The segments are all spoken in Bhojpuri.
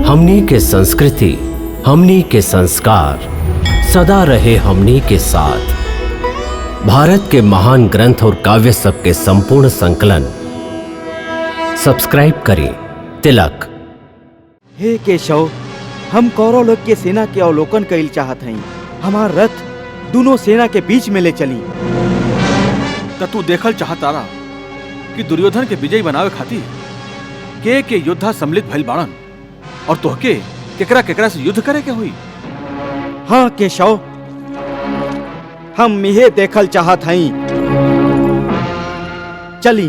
हमनी के संस्कृति, हमनी के संस्कार सदा रहे हमनी के साथ। भारत के महान ग्रंथ और काव्य सब के संपूर्ण संकलन सब्सक्राइब करें तिलक। हे केशव, हम कौरव लोग के सेना के अवलोकन कइल चाहत हई। हमार रथ दोनों सेना के बीच में ले चली। त तू देखल चाहतारा कि दुर्योधन के विजयी बनावे खातिर के योद्धा सम्मिलित भइल बाड़न और तोहके केकरा केकरा से युद्ध करे के हुई। हाँ केशव, हम इहे देखल चाहत हई। चली,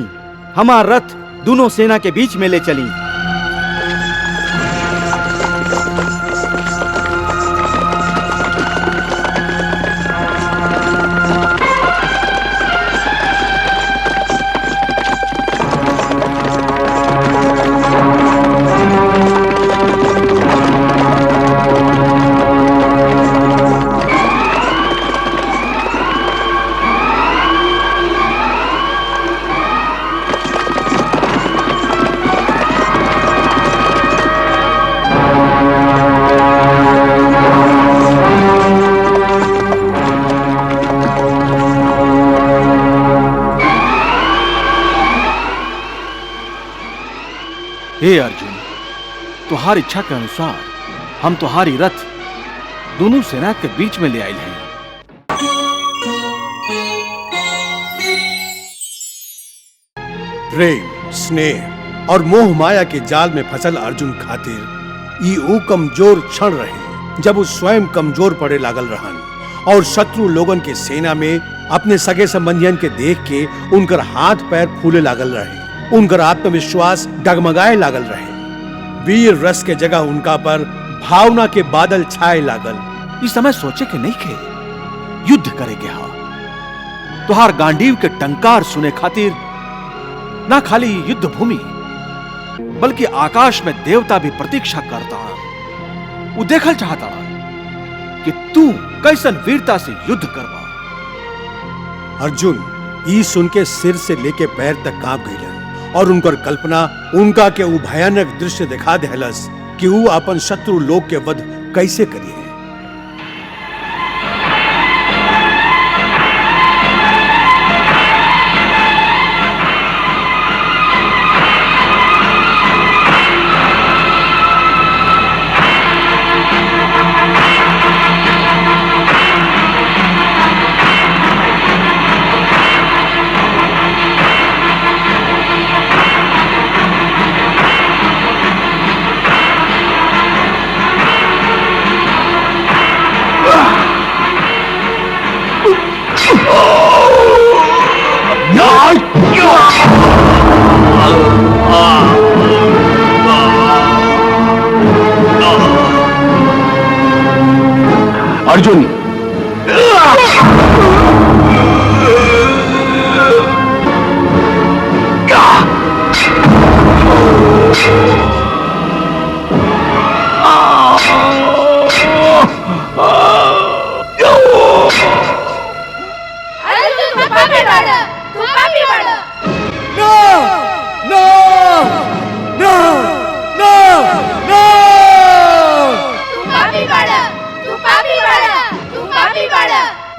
हमार रथ दोनों सेना के बीच में ले चली। हे अर्जुन, तुम्हारी इच्छा के अनुसार हम तुम्हारी रथ दोनों सेना के बीच में ले आए हैं। प्रेम, स्नेह और मोह माया के जाल में फसल अर्जुन खातिर ई ऊ कमजोर क्षण रहे जब वो स्वयं कमजोर पड़े लागल रहन और शत्रु लोगन के सेना में अपने सगे संबंधियन के देख के उनकर हाथ पैर फूले लागल रहे, उनकर आत्मविश्वास डगमगाए लागल रहे। वीर रस के जगह उनका पर भावना के बादल छाए लागल। इस समय सोचे के नहीं के युद्ध करे के हा। तुहार गांडीव के टंकार सुने खातिर ना खाली युद्ध भूमि बल्कि आकाश में देवता भी प्रतीक्षा करता। वो देखल चाहता कि तू कैसन वीरता से युद्ध करवा। अर्जुन ई सुन के सिर से लेके पैर तक कांप गईलन और उनकर कल्पना उनका के ऊ भयानक दृश्य दिखा देहलस कि ऊ अपन शत्रु लोग के वध कैसे करिए। अर्जुन,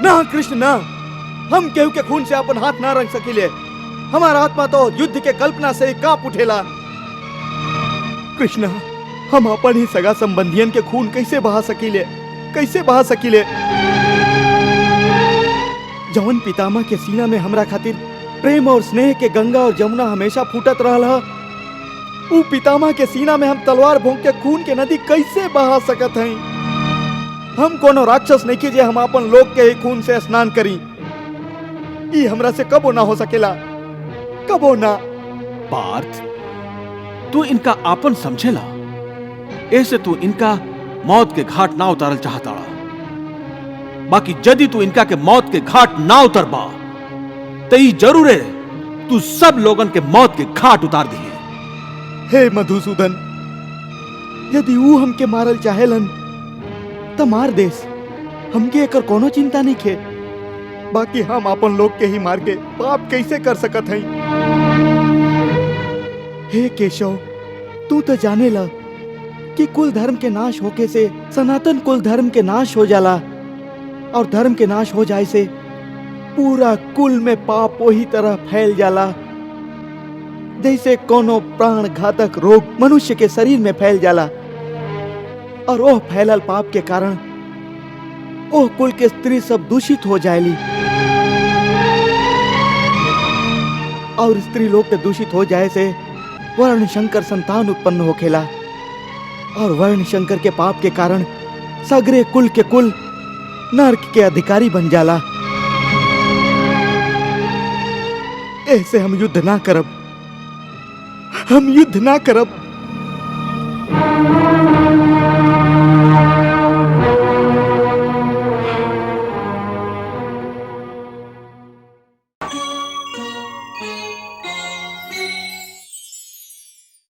ना कृष्ण ना, हम केहू के खून से अपन हाथ ना रंग सकीले। हमारा आत्मा तो युद्ध के कल्पना से कांप उठेला। कृष्ण, हम अपन ही सगा संबंधियन के खून कैसे बहा सकीले, कैसे बहा सकीले। जवन पितामह के सीना में हमरा खातिर प्रेम और स्नेह के गंगा और जमुना हमेशा फूटत रहल ह, ऊ पितामह के सीना में हम तलवार भोंक के खून के नदी कैसे बहा सकत हई। हम कोनो राक्षस नहीं की जे हम अपन लोग के ही खून से स्नान करी। ई हमरा से कबो ना हो सकेला, कबो ना। पार्थ, तू इनका आपन समझेला, ऐसे तू इनका मौत के घाट ना उतारल चाहता। बाकी यदि तू इनका के मौत के घाट ना उतरबा तो ई जरूर है तू सब लोगन के मौत के घाट उतार दिए। हे मधुसूदन, यदि ऊ हमके मारल चाहेलन त मार देस, हमके एकर कोनो चिंता नहीं खे। बाकी हम अपन लोग के ही मार के पाप कैसे कर सकत हई। हे केशव, तू तो जाने ला कि कुल धर्म के नाश होके से सनातन कुल धर्म के नाश हो जाला, और धर्म के नाश हो जाए से पूरा कुल में पाप वही तरह फैल जाला जैसे कोनो प्राण घातक रोग मनुष्य के शरीर में फैल जाला। और ओह फैलल पाप के कारण ओह कुल के स्त्री सब दूषित हो जाएली, और स्त्री लोग के दूषित हो जाए से वर्ण शंकर संतान उत्पन्न होखेला, और वर्ण शंकर के पाप के कारण सगरे कुल के कुल नरक के अधिकारी बन जाला। ऐसे हम युद्ध ना करब, हम युद्ध ना करब।